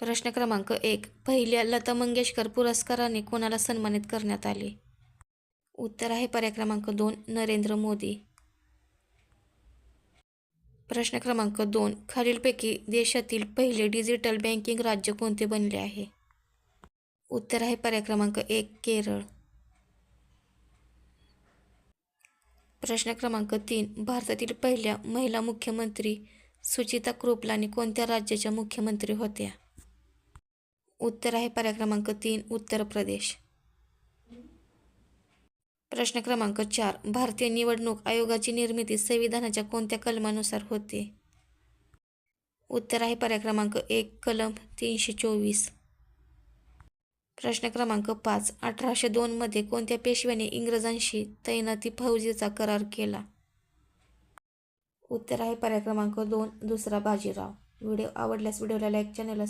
प्रश्न क्रमांक 1. पहिल्या लता मंगेशकर पुरस्काराने कोणाला सन्मानित करण्यात आले? उत्तर आहे पर्याय क्रमांक 2. नरेंद्र मोदी. प्रश्न क्रमांक 2. खालीलपैकी देशातील पहिले डिजिटल बँकिंग राज्य कोणते बनले आहे? उत्तर आहे पर्याय क्रमांक 1. केरळ. प्रश्न क्रमांक 3. भारतातील पहिल्या महिला मुख्यमंत्री सुचिता कृपलानी कोणत्या राज्याच्या मुख्यमंत्री होत्या? उत्तर आहे पर्याय क्रमांक 3. उत्तर प्रदेश. प्रश्न क्रमांक 4. भारतीय निवडणूक आयोगाची निर्मिती संविधानाच्या कोणत्या कलमानुसार होते? उत्तर आहे पर्याय क्रमांक 1. कलम 324. प्रश्न क्रमांक 5. 1802 मध्ये कोणत्या पेशव्याने इंग्रजांशी तैनाती फौजेचा करार केला? उत्तर आहे पर्याय क्रमांक 2. दुसरा बाजीराव. व्हिडिओ आवडल्यास व्हिडिओला लाईक, चॅनलला